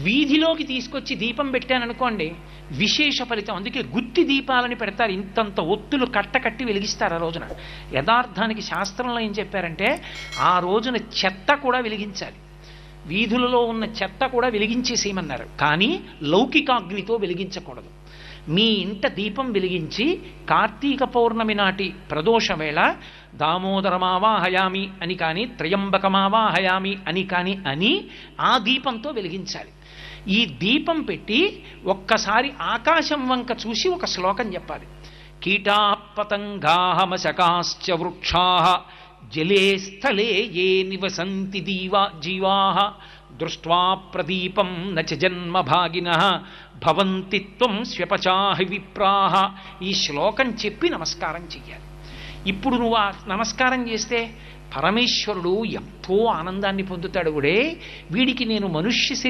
వీధిలోకి తీసుకొచ్చి దీపం పెట్టాననుకోండి, విశేష ఫలితం. అందుకే గుత్తి దీపాలని పెడతారు, ఇంతంత ఒత్తులు కట్టకట్టి వెలిగిస్తారు ఆ రోజున. యథార్థానికి శాస్త్రంలో ఏం చెప్పారంటే, ఆ రోజున చెత్త కూడా వెలిగించాలి, వీధులలో ఉన్న చెత్త కూడా వెలిగించేసేయమన్నారు. కానీ లౌకికాగ్నితో వెలిగించకూడదు. మీ ఇంట దీపం వెలిగించి కార్తీక పౌర్ణమి నాటి ప్రదోష వేళ దామోదరమావాహయామి అని కానీ, త్రయంబకమావాహయామి అని కానీ అని ఆ దీపంతో వెలిగించాలి. ఈ దీపం పెట్టి ఒక్కసారి ఆకాశం వంక చూసి ఒక శ్లోకం చెప్పాలి. కీటా పతంగాహమశకాశ్చ వృక్షాః జలే స్థలే ఏ నివసంతి జీవాః దృష్ట్వా ప్రదీపం నచ జన్మభాగినః భవంతి త్వం స్వ్యపచాహి విప్రాః. ఈ శ్లోకం చెప్పి నమస్కారం చెయ్యాలి. ఇప్పుడు నువ్వు ఆ నమస్కారం చేస్తే పరమేశ్వరుడు ఎంతో ఆనందాన్ని పొందుతాడు. వీడికి నేను మనుష్య శరీరం